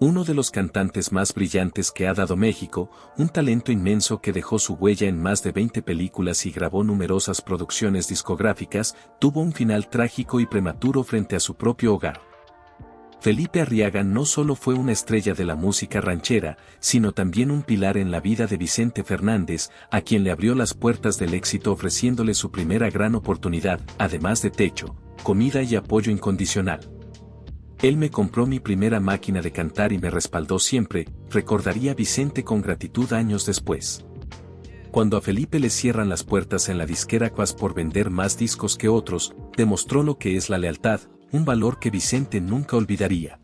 Uno de los cantantes más brillantes que ha dado México, un talento inmenso que dejó su huella en más de 20 películas y grabó numerosas producciones discográficas, tuvo un final trágico y prematuro frente a su propio hogar. Felipe Arriaga no solo fue una estrella de la música ranchera, sino también un pilar en la vida de Vicente Fernández, a quien le abrió las puertas del éxito ofreciéndole su primera gran oportunidad, además de techo, comida y apoyo incondicional. Él me compró mi primera máquina de cantar y me respaldó siempre, recordaría Vicente con gratitud años después. Cuando a Felipe le cierran las puertas en la disquera Quas por vender más discos que otros, demostró lo que es la lealtad, un valor que Vicente nunca olvidaría.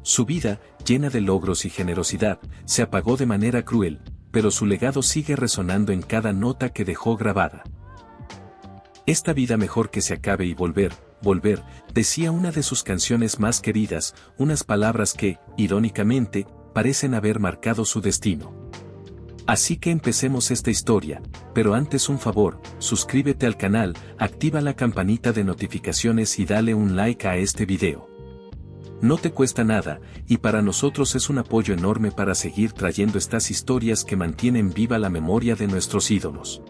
Su vida, llena de logros y generosidad, se apagó de manera cruel, pero su legado sigue resonando en cada nota que dejó grabada. Esta vida mejor que se acabe y volver, decía una de sus canciones más queridas, unas palabras que, irónicamente, parecen haber marcado su destino. Así que empecemos esta historia, pero antes un favor, suscríbete al canal, activa la campanita de notificaciones y dale un like a este video. No te cuesta nada, y para nosotros es un apoyo enorme para seguir trayendo estas historias que mantienen viva la memoria de nuestros ídolos.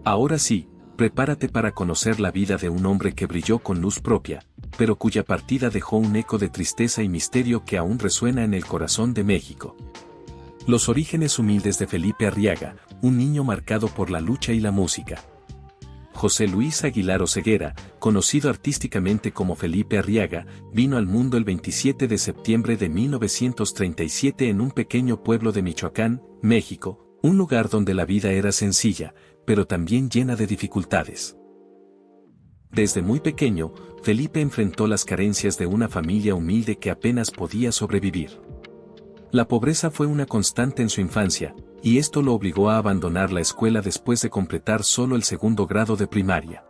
Ahora sí, prepárate para conocer la vida de un hombre que brilló con luz propia, pero cuya partida dejó un eco de tristeza y misterio que aún resuena en el corazón de México. Los orígenes humildes de Felipe Arriaga, un niño marcado por la lucha y la música. José Luis Aguilar Oseguera, conocido artísticamente como Felipe Arriaga, vino al mundo el 27 de septiembre de 1937 en un pequeño pueblo de Michoacán, México, un lugar donde la vida era sencilla, pero también llena de dificultades. Desde muy pequeño, Felipe enfrentó las carencias de una familia humilde que apenas podía sobrevivir. La pobreza fue una constante en su infancia, y esto lo obligó a abandonar la escuela después de completar solo el segundo grado de primaria.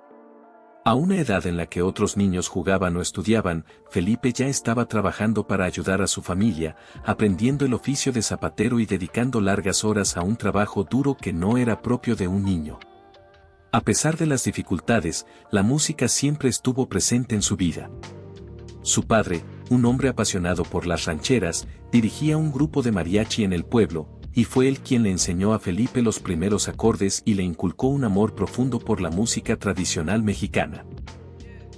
A una edad en la que otros niños jugaban o estudiaban, Felipe ya estaba trabajando para ayudar a su familia, aprendiendo el oficio de zapatero y dedicando largas horas a un trabajo duro que no era propio de un niño. A pesar de las dificultades, la música siempre estuvo presente en su vida. Su padre, un hombre apasionado por las rancheras, dirigía un grupo de mariachi en el pueblo, y fue él quien le enseñó a Felipe los primeros acordes y le inculcó un amor profundo por la música tradicional mexicana.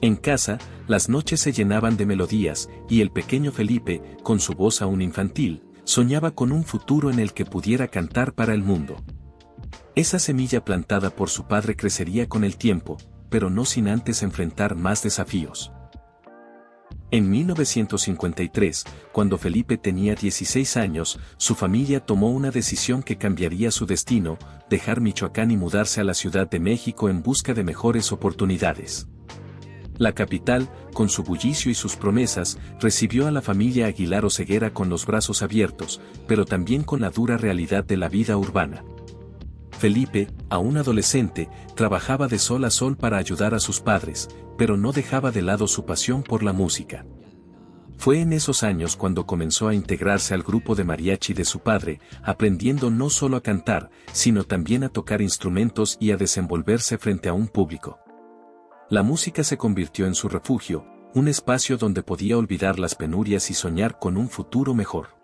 En casa, las noches se llenaban de melodías, y el pequeño Felipe, con su voz aún infantil, soñaba con un futuro en el que pudiera cantar para el mundo. Esa semilla plantada por su padre crecería con el tiempo, pero no sin antes enfrentar más desafíos. En 1953, cuando Felipe tenía 16 años, su familia tomó una decisión que cambiaría su destino, dejar Michoacán y mudarse a la Ciudad de México en busca de mejores oportunidades. La capital, con su bullicio y sus promesas, recibió a la familia Aguilar Oseguera con los brazos abiertos, pero también con la dura realidad de la vida urbana. Felipe, aún adolescente, trabajaba de sol a sol para ayudar a sus padres, pero no dejaba de lado su pasión por la música. Fue en esos años cuando comenzó a integrarse al grupo de mariachi de su padre, aprendiendo no solo a cantar, sino también a tocar instrumentos y a desenvolverse frente a un público. La música se convirtió en su refugio, un espacio donde podía olvidar las penurias y soñar con un futuro mejor.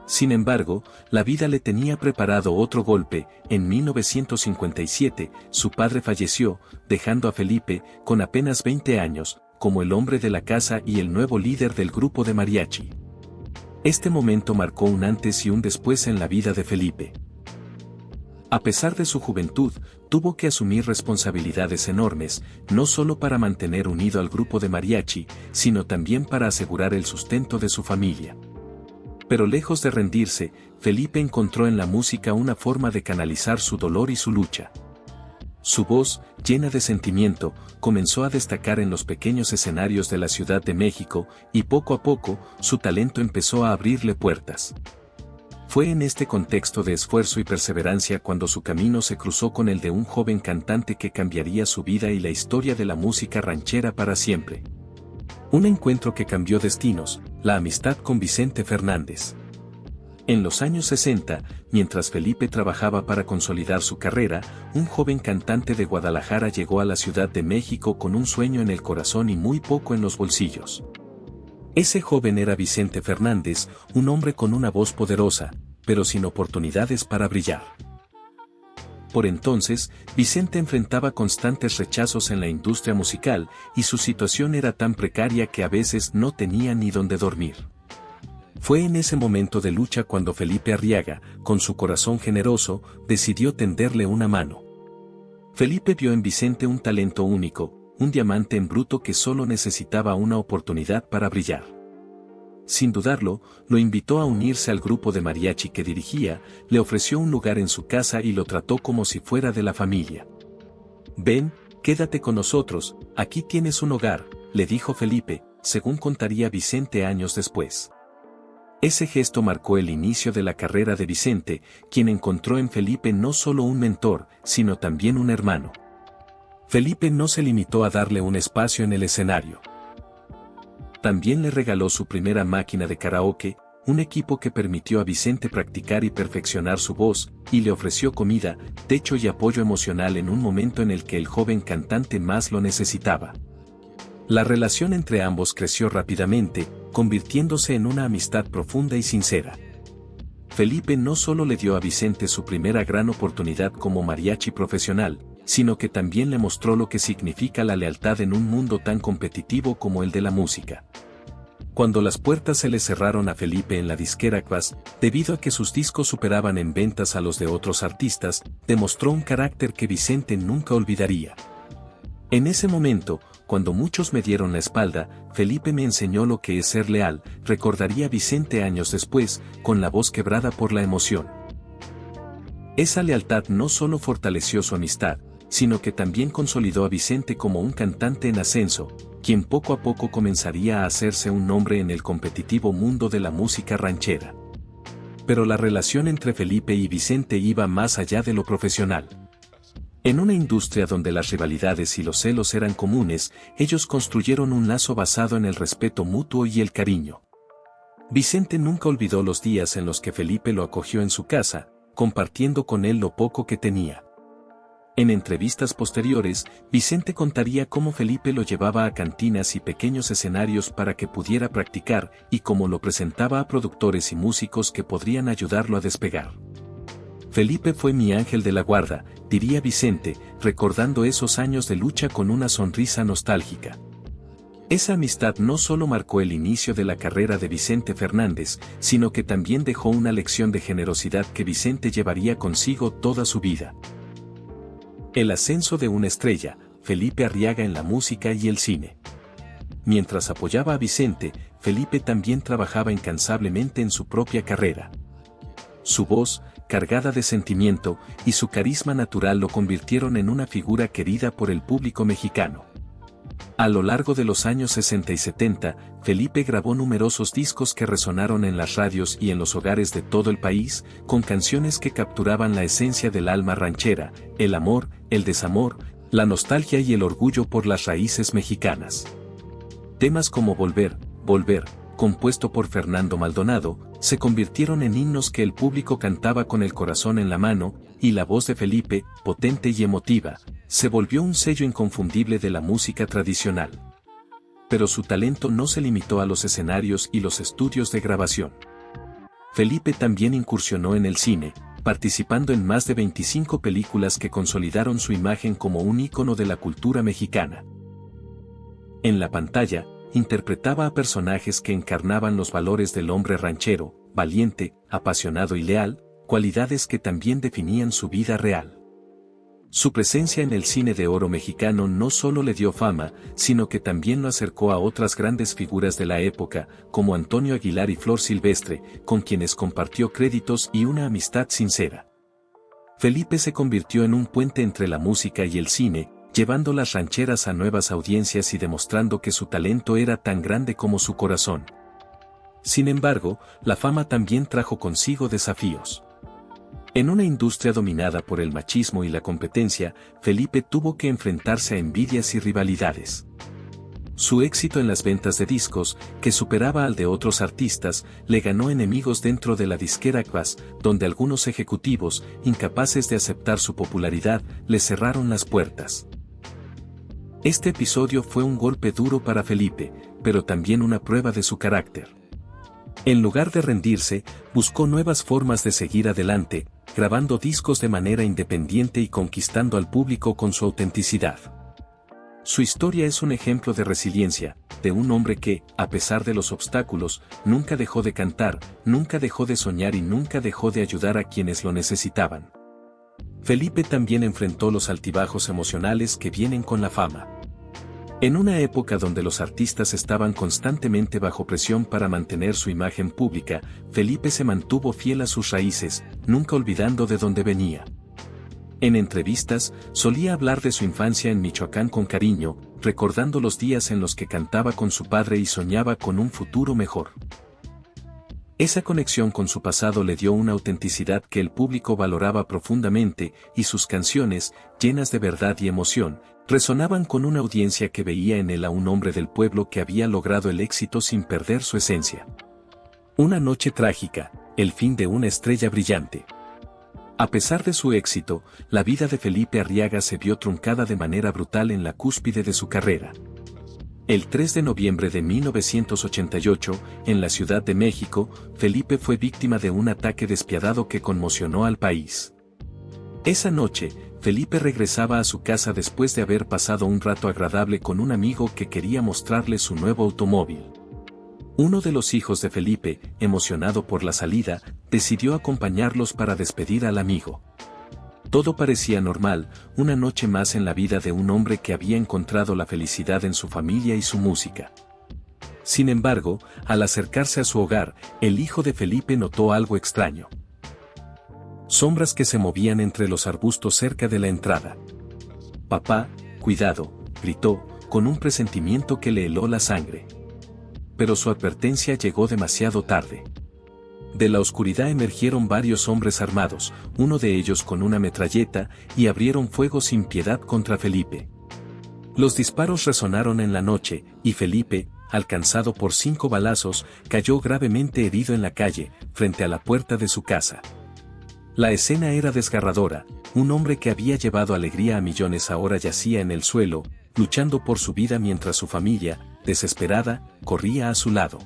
Sin embargo, la vida le tenía preparado otro golpe. En 1957, su padre falleció, dejando a Felipe, con apenas 20 años, como el hombre de la casa y el nuevo líder del grupo de mariachi. Este momento marcó un antes y un después en la vida de Felipe. A pesar de su juventud, tuvo que asumir responsabilidades enormes, no solo para mantener unido al grupo de mariachi, sino también para asegurar el sustento de su familia. Pero lejos de rendirse, Felipe encontró en la música una forma de canalizar su dolor y su lucha. Su voz, llena de sentimiento, comenzó a destacar en los pequeños escenarios de la Ciudad de México, y poco a poco, su talento empezó a abrirle puertas. Fue en este contexto de esfuerzo y perseverancia cuando su camino se cruzó con el de un joven cantante que cambiaría su vida y la historia de la música ranchera para siempre. Un encuentro que cambió destinos, la amistad con Vicente Fernández. En los años 60, mientras Felipe trabajaba para consolidar su carrera, un joven cantante de Guadalajara llegó a la Ciudad de México con un sueño en el corazón y muy poco en los bolsillos. Ese joven era Vicente Fernández, un hombre con una voz poderosa, pero sin oportunidades para brillar. Por entonces, Vicente enfrentaba constantes rechazos en la industria musical y su situación era tan precaria que a veces no tenía ni dónde dormir. Fue en ese momento de lucha cuando Felipe Arriaga, con su corazón generoso, decidió tenderle una mano. Felipe vio en Vicente un talento único, un diamante en bruto que solo necesitaba una oportunidad para brillar. Sin dudarlo, lo invitó a unirse al grupo de mariachi que dirigía, le ofreció un lugar en su casa y lo trató como si fuera de la familia. «Ven, quédate con nosotros, aquí tienes un hogar», le dijo Felipe, según contaría Vicente años después. Ese gesto marcó el inicio de la carrera de Vicente, quien encontró en Felipe no solo un mentor, sino también un hermano. Felipe no se limitó a darle un espacio en el escenario. También le regaló su primera máquina de karaoke, un equipo que permitió a Vicente practicar y perfeccionar su voz, y le ofreció comida, techo y apoyo emocional en un momento en el que el joven cantante más lo necesitaba. La relación entre ambos creció rápidamente, convirtiéndose en una amistad profunda y sincera. Felipe no solo le dio a Vicente su primera gran oportunidad como mariachi profesional, sino que también le mostró lo que significa la lealtad en un mundo tan competitivo como el de la música. Cuando las puertas se le cerraron a Felipe en la disquera Quas, debido a que sus discos superaban en ventas a los de otros artistas, demostró un carácter que Vicente nunca olvidaría. En ese momento, cuando muchos me dieron la espalda, Felipe me enseñó lo que es ser leal, recordaría Vicente años después, con la voz quebrada por la emoción. Esa lealtad no solo fortaleció su amistad, sino que también consolidó a Vicente como un cantante en ascenso, quien poco a poco comenzaría a hacerse un nombre en el competitivo mundo de la música ranchera. Pero la relación entre Felipe y Vicente iba más allá de lo profesional. En una industria donde las rivalidades y los celos eran comunes, ellos construyeron un lazo basado en el respeto mutuo y el cariño. Vicente nunca olvidó los días en los que Felipe lo acogió en su casa, compartiendo con él lo poco que tenía. En entrevistas posteriores, Vicente contaría cómo Felipe lo llevaba a cantinas y pequeños escenarios para que pudiera practicar y cómo lo presentaba a productores y músicos que podrían ayudarlo a despegar. Felipe fue mi ángel de la guarda, diría Vicente, recordando esos años de lucha con una sonrisa nostálgica. Esa amistad no solo marcó el inicio de la carrera de Vicente Fernández, sino que también dejó una lección de generosidad que Vicente llevaría consigo toda su vida. El ascenso de una estrella, Felipe Arriaga en la música y el cine. Mientras apoyaba a Vicente, Felipe también trabajaba incansablemente en su propia carrera. Su voz, cargada de sentimiento, y su carisma natural lo convirtieron en una figura querida por el público mexicano. A lo largo de los años 60 y 70, Felipe grabó numerosos discos que resonaron en las radios y en los hogares de todo el país, con canciones que capturaban la esencia del alma ranchera, el amor, el desamor, la nostalgia y el orgullo por las raíces mexicanas. Temas como Volver, Volver, compuesto por Fernando Maldonado, se convirtieron en himnos que el público cantaba con el corazón en la mano, y la voz de Felipe, potente y emotiva, se volvió un sello inconfundible de la música tradicional. Pero su talento no se limitó a los escenarios y los estudios de grabación. Felipe también incursionó en el cine, participando en más de 25 películas que consolidaron su imagen como un ícono de la cultura mexicana. En la pantalla, interpretaba a personajes que encarnaban los valores del hombre ranchero, valiente, apasionado y leal, cualidades que también definían su vida real. Su presencia en el cine de oro mexicano no solo le dio fama, sino que también lo acercó a otras grandes figuras de la época, como Antonio Aguilar y Flor Silvestre, con quienes compartió créditos y una amistad sincera. Felipe se convirtió en un puente entre la música y el cine, llevando las rancheras a nuevas audiencias y demostrando que su talento era tan grande como su corazón. Sin embargo, la fama también trajo consigo desafíos. En una industria dominada por el machismo y la competencia, Felipe tuvo que enfrentarse a envidias y rivalidades. Su éxito en las ventas de discos, que superaba al de otros artistas, le ganó enemigos dentro de la disquera Quas, donde algunos ejecutivos, incapaces de aceptar su popularidad, le cerraron las puertas. Este episodio fue un golpe duro para Felipe, pero también una prueba de su carácter. En lugar de rendirse, buscó nuevas formas de seguir adelante, grabando discos de manera independiente y conquistando al público con su autenticidad. Su historia es un ejemplo de resiliencia, de un hombre que, a pesar de los obstáculos, nunca dejó de cantar, nunca dejó de soñar y nunca dejó de ayudar a quienes lo necesitaban. Felipe también enfrentó los altibajos emocionales que vienen con la fama. En una época donde los artistas estaban constantemente bajo presión para mantener su imagen pública, Felipe se mantuvo fiel a sus raíces, nunca olvidando de dónde venía. En entrevistas, solía hablar de su infancia en Michoacán con cariño, recordando los días en los que cantaba con su padre y soñaba con un futuro mejor. Esa conexión con su pasado le dio una autenticidad que el público valoraba profundamente, y sus canciones, llenas de verdad y emoción, resonaban con una audiencia que veía en él a un hombre del pueblo que había logrado el éxito sin perder su esencia. Una noche trágica, el fin de una estrella brillante. A pesar de su éxito, la vida de Felipe Arriaga se vio truncada de manera brutal en la cúspide de su carrera. El 3 de noviembre de 1988, en la Ciudad de México, Felipe fue víctima de un ataque despiadado que conmocionó al país. Esa noche, Felipe regresaba a su casa después de haber pasado un rato agradable con un amigo que quería mostrarle su nuevo automóvil. Uno de los hijos de Felipe, emocionado por la salida, decidió acompañarlos para despedir al amigo. Todo parecía normal, una noche más en la vida de un hombre que había encontrado la felicidad en su familia y su música. Sin embargo, al acercarse a su hogar, el hijo de Felipe notó algo extraño. Sombras que se movían entre los arbustos cerca de la entrada. «Papá, cuidado», gritó, con un presentimiento que le heló la sangre. Pero su advertencia llegó demasiado tarde. De la oscuridad emergieron varios hombres armados, uno de ellos con una metralleta, y abrieron fuego sin piedad contra Felipe. Los disparos resonaron en la noche, y Felipe, alcanzado por 5 balazos, cayó gravemente herido en la calle, frente a la puerta de su casa. La escena era desgarradora, un hombre que había llevado alegría a millones ahora yacía en el suelo, luchando por su vida mientras su familia, desesperada, corría a su lado.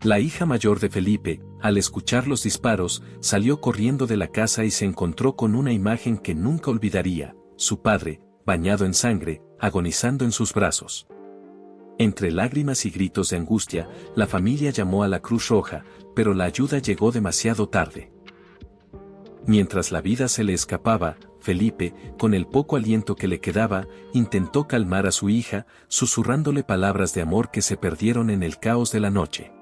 La hija mayor de Felipe, al escuchar los disparos, salió corriendo de la casa y se encontró con una imagen que nunca olvidaría, su padre, bañado en sangre, agonizando en sus brazos. Entre lágrimas y gritos de angustia, la familia llamó a la Cruz Roja, pero la ayuda llegó demasiado tarde. Mientras la vida se le escapaba, Felipe, con el poco aliento que le quedaba, intentó calmar a su hija, susurrándole palabras de amor que se perdieron en el caos de la noche.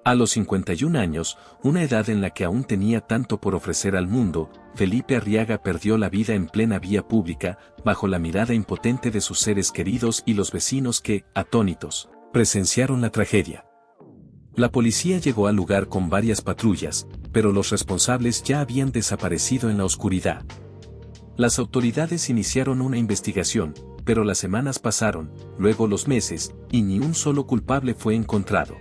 A los 51 años, una edad en la que aún tenía tanto por ofrecer al mundo, Felipe Arriaga perdió la vida en plena vía pública, bajo la mirada impotente de sus seres queridos y los vecinos que, atónitos, presenciaron la tragedia. La policía llegó al lugar con varias patrullas, pero los responsables ya habían desaparecido en la oscuridad. Las autoridades iniciaron una investigación, pero las semanas pasaron, luego los meses, y ni un solo culpable fue encontrado.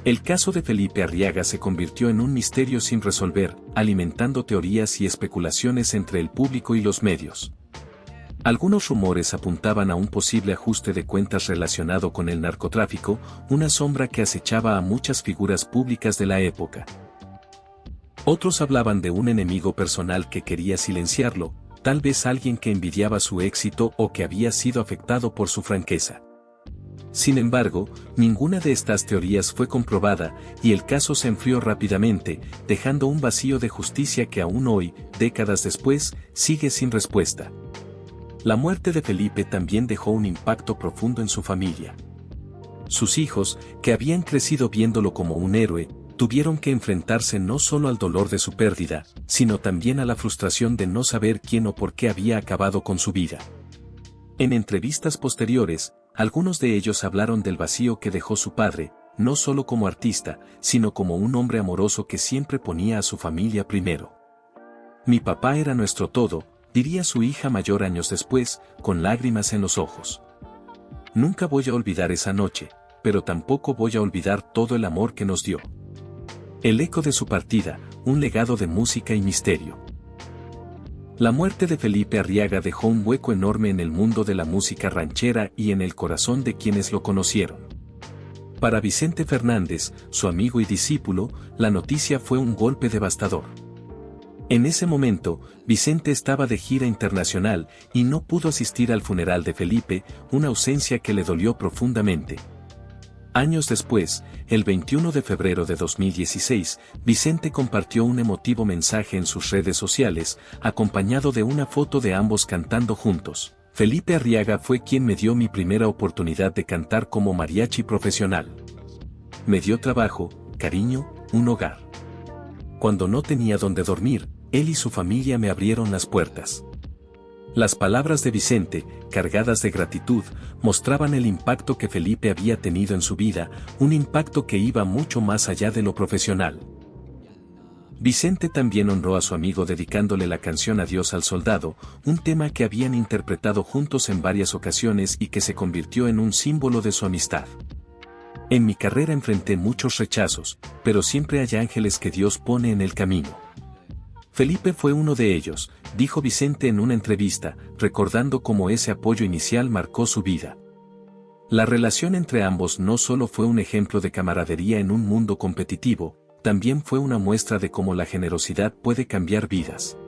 El caso de Felipe Arriaga se convirtió en un misterio sin resolver, alimentando teorías y especulaciones entre el público y los medios. Algunos rumores apuntaban a un posible ajuste de cuentas relacionado con el narcotráfico, una sombra que acechaba a muchas figuras públicas de la época. Otros hablaban de un enemigo personal que quería silenciarlo, tal vez alguien que envidiaba su éxito o que había sido afectado por su franqueza. Sin embargo, ninguna de estas teorías fue comprobada, y el caso se enfrió rápidamente, dejando un vacío de justicia que aún hoy, décadas después, sigue sin respuesta. La muerte de Felipe también dejó un impacto profundo en su familia. Sus hijos, que habían crecido viéndolo como un héroe, tuvieron que enfrentarse no solo al dolor de su pérdida, sino también a la frustración de no saber quién o por qué había acabado con su vida. En entrevistas posteriores, algunos de ellos hablaron del vacío que dejó su padre, no solo como artista, sino como un hombre amoroso que siempre ponía a su familia primero. «Mi papá era nuestro todo», diría su hija mayor años después, con lágrimas en los ojos. «Nunca voy a olvidar esa noche, pero tampoco voy a olvidar todo el amor que nos dio». El eco de su partida, un legado de música y misterio. La muerte de Felipe Arriaga dejó un hueco enorme en el mundo de la música ranchera y en el corazón de quienes lo conocieron. Para Vicente Fernández, su amigo y discípulo, la noticia fue un golpe devastador. En ese momento, Vicente estaba de gira internacional y no pudo asistir al funeral de Felipe, una ausencia que le dolió profundamente. Años después, el 21 de febrero de 2016, Vicente compartió un emotivo mensaje en sus redes sociales, acompañado de una foto de ambos cantando juntos. Felipe Arriaga fue quien me dio mi primera oportunidad de cantar como mariachi profesional. Me dio trabajo, cariño, un hogar. Cuando no tenía donde dormir, él y su familia me abrieron las puertas. Las palabras de Vicente, cargadas de gratitud, mostraban el impacto que Felipe había tenido en su vida, un impacto que iba mucho más allá de lo profesional. Vicente también honró a su amigo dedicándole la canción Adiós al Soldado, un tema que habían interpretado juntos en varias ocasiones y que se convirtió en un símbolo de su amistad. En mi carrera enfrenté muchos rechazos, pero siempre hay ángeles que Dios pone en el camino. Felipe fue uno de ellos, dijo Vicente en una entrevista, recordando cómo ese apoyo inicial marcó su vida. La relación entre ambos no solo fue un ejemplo de camaradería en un mundo competitivo, también fue una muestra de cómo la generosidad puede cambiar vidas.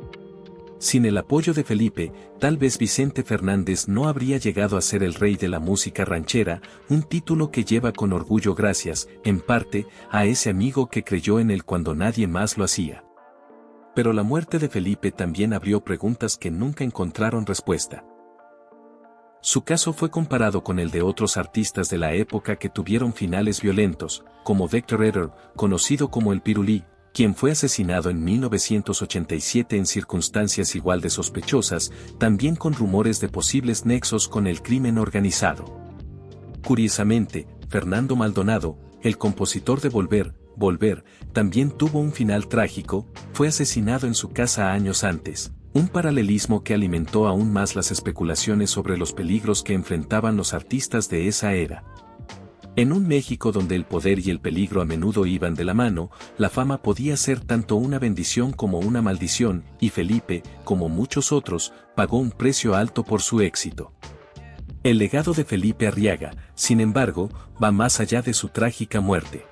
Sin el apoyo de Felipe, tal vez Vicente Fernández no habría llegado a ser el rey de la música ranchera, un título que lleva con orgullo gracias, en parte, a ese amigo que creyó en él cuando nadie más lo hacía. Pero la muerte de Felipe también abrió preguntas que nunca encontraron respuesta. Su caso fue comparado con el de otros artistas de la época que tuvieron finales violentos, como Vector Etter, conocido como el Pirulí, quien fue asesinado en 1987 en circunstancias igual de sospechosas, también con rumores de posibles nexos con el crimen organizado. Curiosamente, Fernando Maldonado, el compositor de Volver, también tuvo un final trágico, fue asesinado en su casa años antes, un paralelismo que alimentó aún más las especulaciones sobre los peligros que enfrentaban los artistas de esa era. En un México donde el poder y el peligro a menudo iban de la mano, la fama podía ser tanto una bendición como una maldición, y Felipe, como muchos otros, pagó un precio alto por su éxito. El legado de Felipe Arriaga, sin embargo, va más allá de su trágica muerte.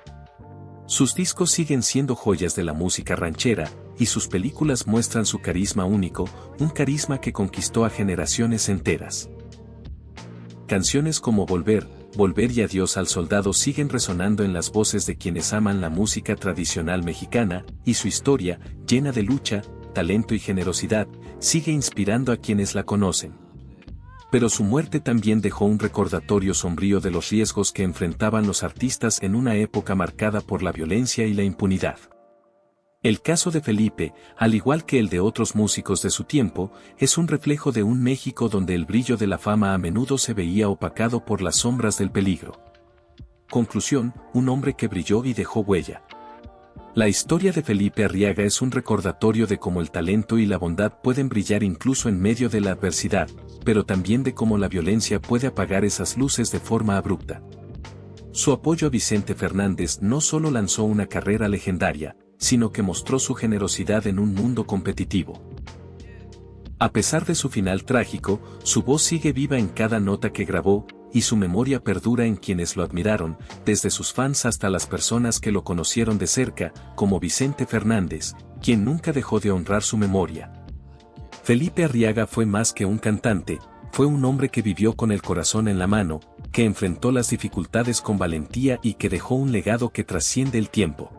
Sus discos siguen siendo joyas de la música ranchera, y sus películas muestran su carisma único, un carisma que conquistó a generaciones enteras. Canciones como Volver y Adiós al Soldado siguen resonando en las voces de quienes aman la música tradicional mexicana, y su historia, llena de lucha, talento y generosidad, sigue inspirando a quienes la conocen. Pero su muerte también dejó un recordatorio sombrío de los riesgos que enfrentaban los artistas en una época marcada por la violencia y la impunidad. El caso de Felipe, al igual que el de otros músicos de su tiempo, es un reflejo de un México donde el brillo de la fama a menudo se veía opacado por las sombras del peligro. Conclusión, un hombre que brilló y dejó huella. La historia de Felipe Arriaga es un recordatorio de cómo el talento y la bondad pueden brillar incluso en medio de la adversidad, pero también de cómo la violencia puede apagar esas luces de forma abrupta. Su apoyo a Vicente Fernández no solo lanzó una carrera legendaria, sino que mostró su generosidad en un mundo competitivo. A pesar de su final trágico, su voz sigue viva en cada nota que grabó, y su memoria perdura en quienes lo admiraron, desde sus fans hasta las personas que lo conocieron de cerca, como Vicente Fernández, quien nunca dejó de honrar su memoria. Felipe Arriaga fue más que un cantante, fue un hombre que vivió con el corazón en la mano, que enfrentó las dificultades con valentía y que dejó un legado que trasciende el tiempo.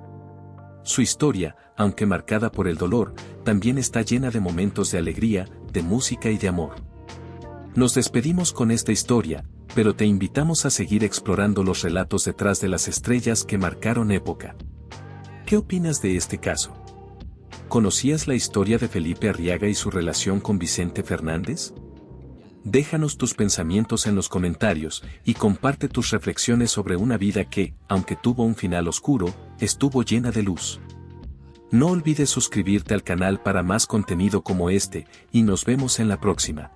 Su historia, aunque marcada por el dolor, también está llena de momentos de alegría, de música y de amor. Nos despedimos con esta historia, pero te invitamos a seguir explorando los relatos detrás de las estrellas que marcaron época. ¿Qué opinas de este caso? ¿Conocías la historia de Felipe Arriaga y su relación con Vicente Fernández? Déjanos tus pensamientos en los comentarios y comparte tus reflexiones sobre una vida que, aunque tuvo un final oscuro, estuvo llena de luz. No olvides suscribirte al canal para más contenido como este, y nos vemos en la próxima.